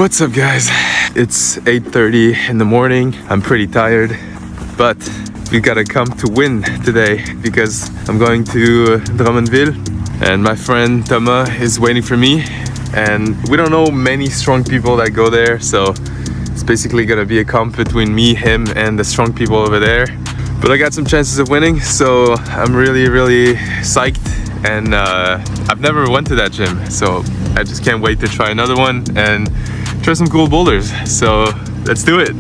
What's up, guys? It's 8:30 in the morning. I'm pretty tired, but we gotta come to win today because I'm going to Drummondville and my friend Thomas is waiting for me, and we don't know many strong people that go there, so it's basically gonna be a comp between me, him, and the strong people over there. But I got some chances of winning, so I'm really psyched, and I've never went to that gym, so I just can't wait to try another one and try some cool boulders. So let's do it.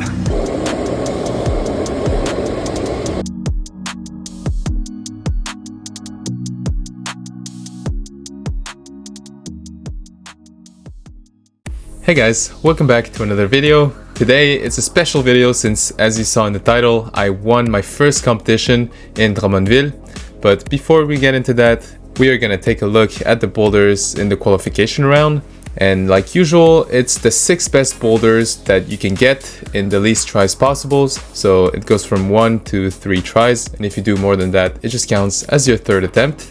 Hey guys, welcome back to another video. Today it's a special video since, as you saw in the title, I won my first competition in Drummondville. But before we get into that, we are gonna take a look at the boulders in the qualification round. And like usual, it's the 6 best boulders that you can get in the least tries possible. So it goes from 1 to 3 tries, and if you do more than that, it just counts as your 3rd attempt.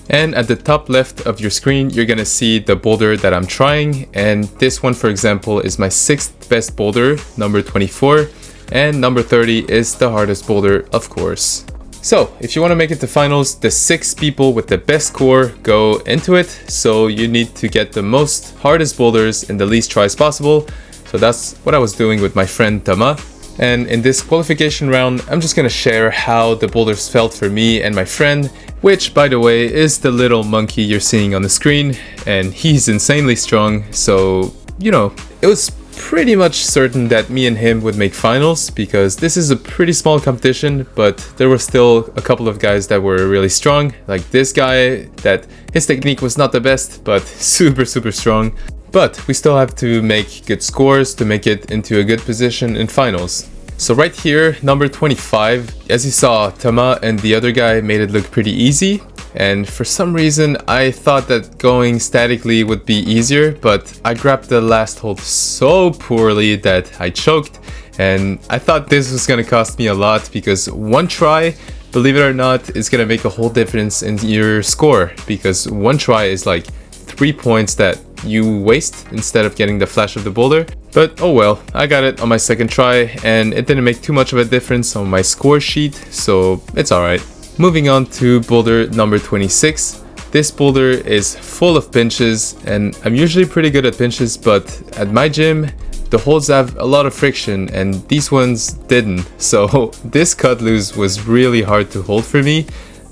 And at the top left of your screen, you're gonna see the boulder that I'm trying, and this one, for example, is my 6th best boulder, number 24, and number 30 is the hardest boulder, of course. So if you want to make it to finals, the 6 people with the best score go into it. So you need to get the most hardest boulders in the least tries possible. So that's what I was doing with my friend Thomas. And in this qualification round, I'm just going to share how the boulders felt for me and my friend, which, by the way, is the little monkey you're seeing on the screen. And he's insanely strong. So, you know, it was pretty much certain that me and him would make finals because this is a pretty small competition, but there were still a couple of guys that were really strong, like this guy, that his technique was not the best, but super strong. But we still have to make good scores to make it into a good position in finals. So right here, number 25, as you saw, Thomas and the other guy made it look pretty easy. And for some reason, I thought that going statically would be easier, but I grabbed the last hold so poorly that I choked. And I thought this was gonna cost me a lot because one try, believe it or not, is gonna make a whole difference in your score, because one try is like 3 points that you waste instead of getting the flash of the boulder. But oh well, I got it on my 2nd try and it didn't make too much of a difference on my score sheet, so it's alright. Moving on to boulder number 26. This boulder is full of pinches, and I'm usually pretty good at pinches, but at my gym, the holds have a lot of friction and these ones didn't. So this cut loose was really hard to hold for me,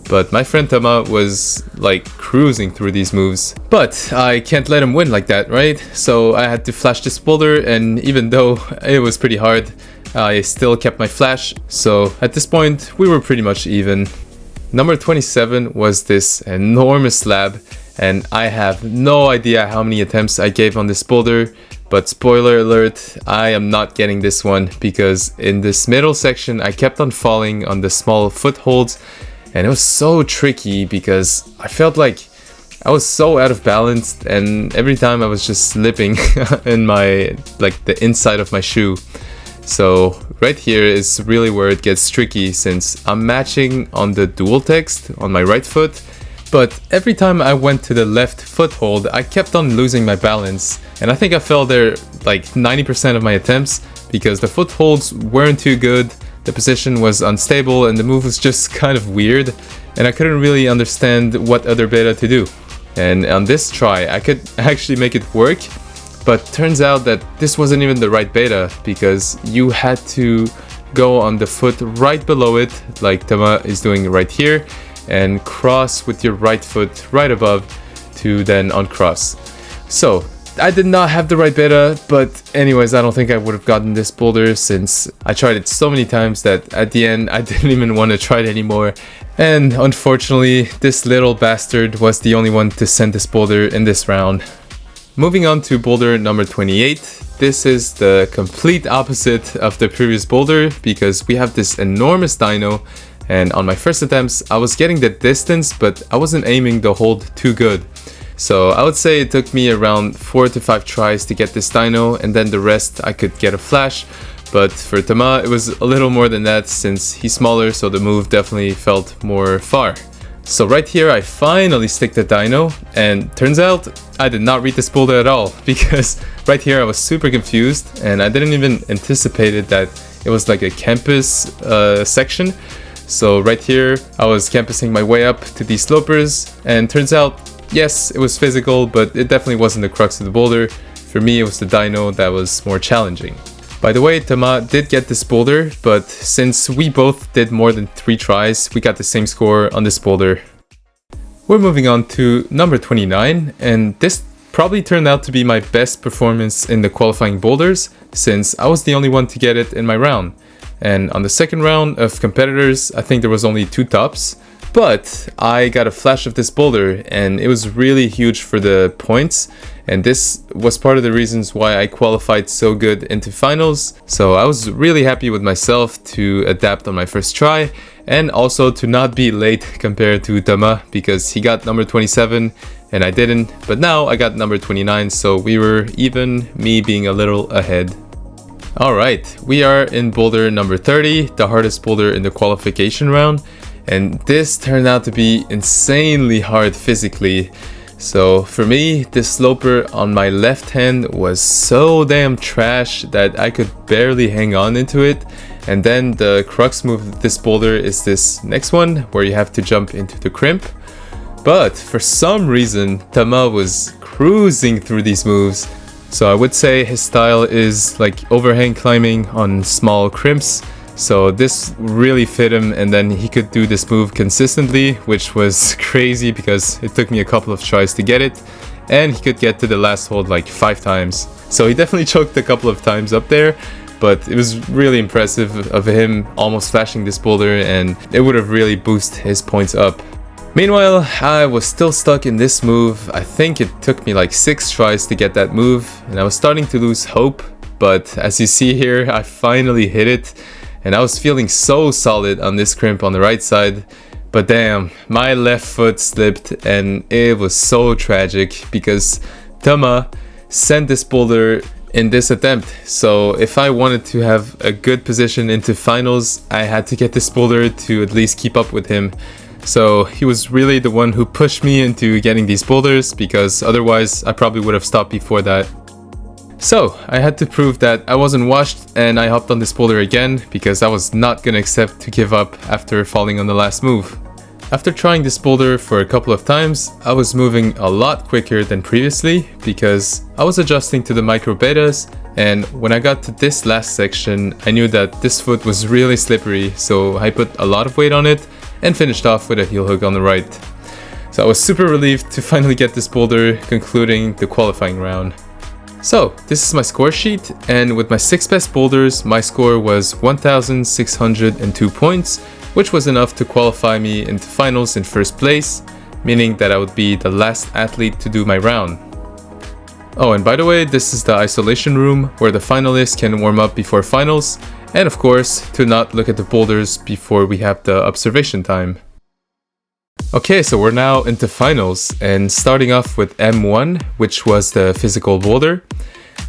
but my friend Thomas was like cruising through these moves. But I can't let him win like that, right? So I had to flash this boulder, and even though it was pretty hard, I still kept my flash. So at this point, we were pretty much even. Number 27 was this enormous slab, and I have no idea how many attempts I gave on this boulder, but spoiler alert, I am not getting this one because in this middle section I kept on falling on the small footholds, and it was so tricky because I felt like I was so out of balance, and every time I was just slipping in my, like, the inside of my shoe. So right here is really where it gets tricky since I'm matching on the dual text on my right foot, but every time I went to the left foothold, I kept on losing my balance, and I think I fell there like 90% of my attempts because the footholds weren't too good, the position was unstable, and the move was just kind of weird, and I couldn't really understand what other beta to do. And on this try, I could actually make it work, but turns out that this wasn't even the right beta because you had to go on the foot right below it, like Thomas is doing right here, and cross with your right foot right above to then uncross. So I did not have the right beta, but anyways, I don't think I would have gotten this boulder since I tried it so many times that at the end I didn't even want to try it anymore. And unfortunately, this little bastard was the only one to send this boulder in this round. Moving on to boulder number 28. This is the complete opposite of the previous boulder because we have this enormous dyno, and on my first attempts I was getting the distance, but I wasn't aiming the hold too good. So I would say it took me around 4 to 5 tries to get this dyno, and then the rest I could get a flash. But for Thomas it was a little more than that since he's smaller, so the move definitely felt more far. So right here I finally stick the dyno, and turns out I did not read this boulder at all, because right here I was super confused and I didn't even anticipate it that it was like a campus section. So right here I was campusing my way up to these slopers, and turns out yes, it was physical, but it definitely wasn't the crux of the boulder. For me it was the dyno that was more challenging. By the way, Thomas did get this boulder, but since we both did more than 3 tries, we got the same score on this boulder. We're moving on to number 29, and this probably turned out to be my best performance in the qualifying boulders, since I was the only one to get it in my round. And on the second round of competitors, I think there was only 2 tops, but I got a flash of this boulder and it was really huge for the points, and this was part of the reasons why I qualified so good into finals. So I was really happy with myself to adapt on my first try, and also to not be late compared to Thomas, because he got number 27 and I didn't, but now I got number 29, so we were even, me being a little ahead. Alright, we are in boulder number 30, the hardest boulder in the qualification round. And this turned out to be insanely hard physically. So for me, this sloper on my left hand was so damn trash that I could barely hang on into it. And then the crux move of this boulder is this next one, where you have to jump into the crimp. But for some reason, Thomas was cruising through these moves. So I would say his style is like overhang climbing on small crimps. So this really fit him, and then he could do this move consistently, which was crazy because it took me a couple of tries to get it, and he could get to the last hold like 5 times. So he definitely choked a couple of times up there, but it was really impressive of him almost flashing this boulder, and it would have really boosted his points up. Meanwhile, I was still stuck in this move. I think it took me like 6 tries to get that move, and I was starting to lose hope, but as you see here, I finally hit it. And I was feeling so solid on this crimp on the right side, but damn, my left foot slipped, and it was so tragic because Thomas sent this boulder in this attempt. So if I wanted to have a good position into finals, I had to get this boulder to at least keep up with him. So he was really the one who pushed me into getting these boulders, because otherwise I probably would have stopped before that. So I had to prove that I wasn't washed, and I hopped on this boulder again because I was not gonna accept to give up after falling on the last move. After trying this boulder for a couple of times, I was moving a lot quicker than previously because I was adjusting to the micro betas, and when I got to this last section, I knew that this foot was really slippery, so I put a lot of weight on it and finished off with a heel hook on the right. So I was super relieved to finally get this boulder, concluding the qualifying round. So this is my score sheet, and with my 6 best boulders, my score was 1,602 points, which was enough to qualify me into finals in first place, meaning that I would be the last athlete to do my round. Oh, and by the way, this is the isolation room where the finalists can warm up before finals, and of course, to not look at the boulders before we have the observation time. Okay, so we're now into finals, and starting off with M1, which was the physical boulder.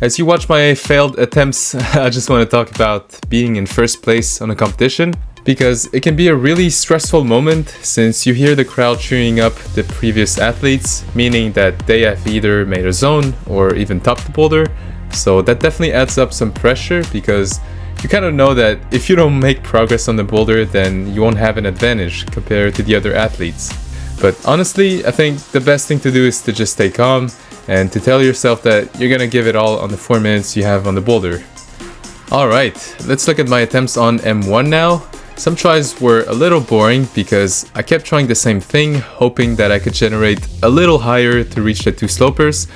As you watch my failed attempts, I just want to talk about being in first place on a competition, because it can be a really stressful moment since you hear the crowd cheering up the previous athletes, meaning that they have either made a zone or even topped the boulder. So that definitely adds up some pressure, because you kind of know that if you don't make progress on the boulder, then you won't have an advantage compared to the other athletes. But honestly, I think the best thing to do is to just stay calm and to tell yourself that you're gonna give it all on the 4 minutes you have on the boulder. Alright, let's look at my attempts on M1 now. Some tries were a little boring because I kept trying the same thing, hoping that I could generate a little higher to reach the 2 slopers.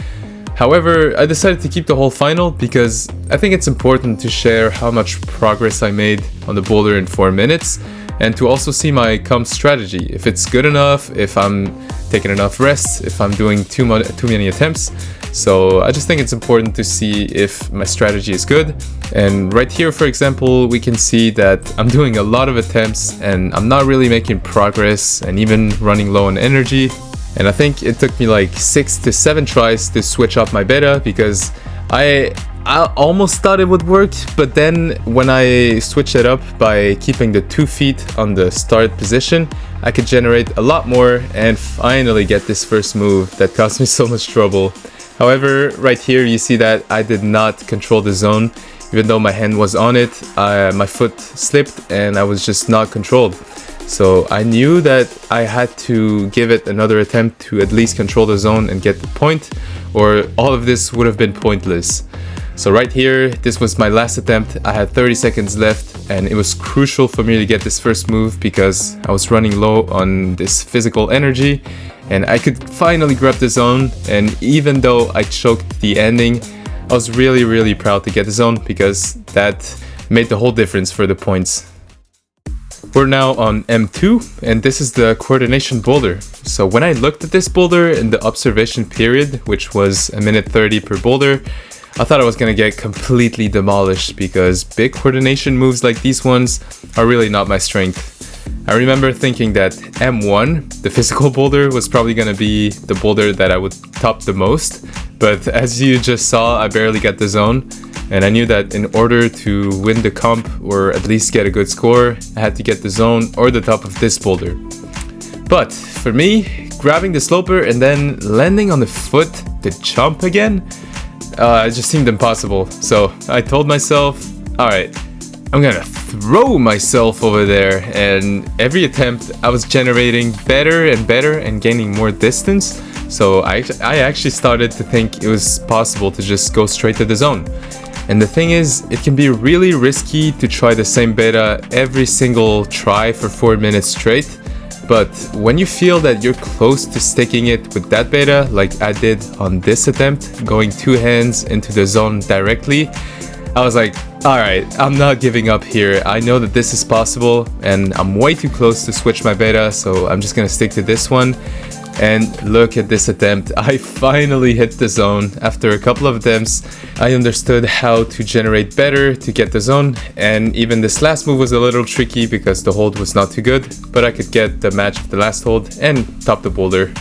However, I decided to keep the whole final because I think it's important to share how much progress I made on the boulder in 4 minutes, and to also see my comp strategy, if it's good enough, if I'm taking enough rests, if I'm doing too many attempts. So I just think it's important to see if my strategy is good. And right here, for example, we can see that I'm doing a lot of attempts and I'm not really making progress and even running low on energy. And I think it took me like 6 to 7 tries to switch up my beta, because I I almost thought it would work, but then when I switched it up by keeping the 2 feet on the start position, I could generate a lot more and finally get this first move that caused me so much trouble. However, right here you see that I did not control the zone. Even though my hand was on it, my foot slipped and I was just not controlled. So I knew that I had to give it another attempt to at least control the zone and get the point, or all of this would have been pointless. So right here, this was my last attempt. I had 30 seconds left and it was crucial for me to get this first move because I was running low on this physical energy and I could finally grab the zone. And even though I choked the ending, I was really proud to get the zone because that made the whole difference for the points. We're now on M2 and this is the coordination boulder. So when I looked at this boulder in the observation period, which was 1:30 per boulder, I thought I was gonna get completely demolished because big coordination moves like these ones are really not my strength. I remember thinking that M1, the physical boulder, was probably gonna be the boulder that I would top the most, but as you just saw, I barely got the zone, and I knew that in order to win the comp or at least get a good score, I had to get the zone or the top of this boulder. But for me, grabbing the sloper and then landing on the foot to jump again, it just seemed impossible. So I told myself, alright, I'm gonna throw myself over there, and every attempt I was generating better and better and gaining more distance. So I actually started to think it was possible to just go straight to the zone. And the thing is, it can be really risky to try the same beta every single try for 4 minutes straight. But when you feel that you're close to sticking it with that beta, like I did on this attempt, going 2 hands into the zone directly, I was like, alright, I'm not giving up here. I know that this is possible and I'm way too close to switch my beta, so I'm just gonna stick to this one. And look at this attempt. I finally hit the zone. After a couple of attempts, I understood how to generate better to get the zone, and even this last move was a little tricky because the hold was not too good, but I could get the match of the last hold and top the boulder.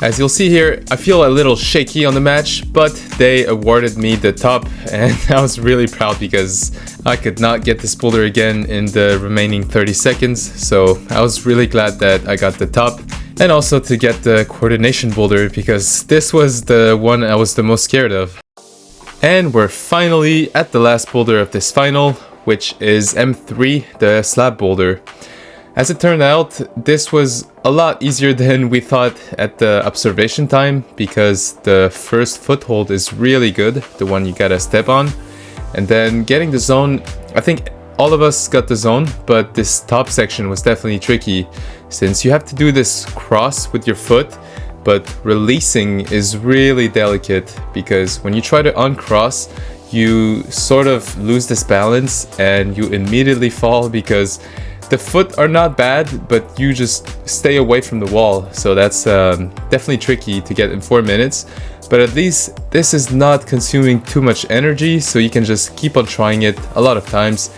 As you'll see here, I feel a little shaky on the match, but they awarded me the top and I was really proud because I could not get this boulder again in the remaining 30 seconds, so I was really glad that I got the top. And also to get the coordination boulder because this was the one I was the most scared of. And we're finally at the last boulder of this final, which is M3, the slab boulder. As it turned out, this was a lot easier than we thought at the observation time because the first foothold is really good, the one you gotta step on. And then getting the zone, I think all of us got the zone, but this top section was definitely tricky since you have to do this cross with your foot, but releasing is really delicate because when you try to uncross, you sort of lose this balance and you immediately fall because the foot are not bad, but you just stay away from the wall. So that's definitely tricky to get in 4 minutes, but at least this is not consuming too much energy, so you can just keep on trying it a lot of times.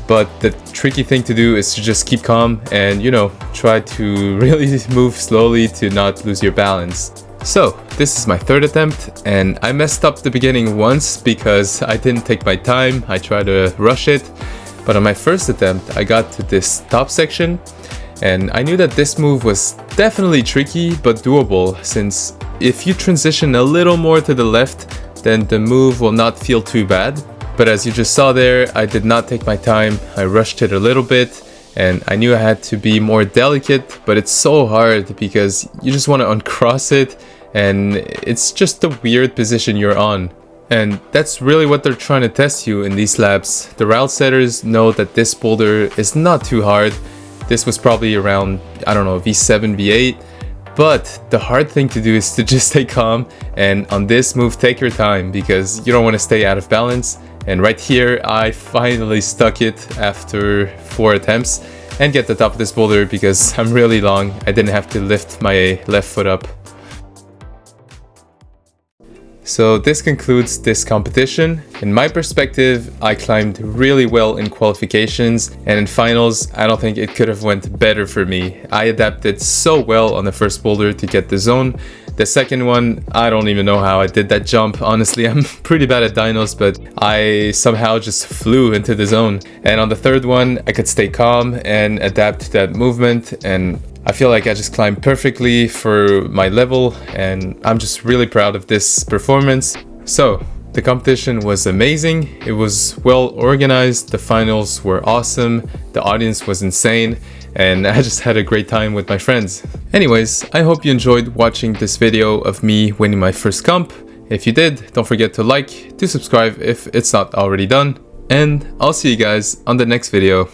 But the tricky thing to do is to just keep calm and, you know, try to really move slowly to not lose your balance. So this is my third attempt and I messed up the beginning once because I didn't take my time. I tried to rush it, but on my first attempt I got to this top section and I knew that this move was definitely tricky but doable, since if you transition a little more to the left, then the move will not feel too bad. But as you just saw there, I did not take my time. I rushed it a little bit and I knew I had to be more delicate, but it's so hard because you just want to uncross it and it's just a weird position you're on. And that's really what they're trying to test you in these labs. The route setters know that this boulder is not too hard. This was probably around, I don't know, V7, V8. But the hard thing to do is to just stay calm, and on this move take your time because you don't want to stay out of balance. And right here I finally stuck it after 4 attempts and get the top of this boulder because I'm really long. I didn't have to lift my left foot up. So this concludes this competition. In my perspective, I climbed really well in qualifications, and in finals, I don't think it could have went better for me. I adapted so well on the first boulder to get the zone The second one, I don't even know how I did that jump. Honestly, I'm pretty bad at dynos, but I somehow just flew into the zone. And on the third one, I could stay calm and adapt to that movement, and I feel like I just climbed perfectly for my level, and I'm just really proud of this performance. So, the competition was amazing, it was well organized, the finals were awesome, the audience was insane, and I just had a great time with my friends. Anyways, I hope you enjoyed watching this video of me winning my first comp. If you did, don't forget to like, to subscribe if it's not already done, and I'll see you guys on the next video.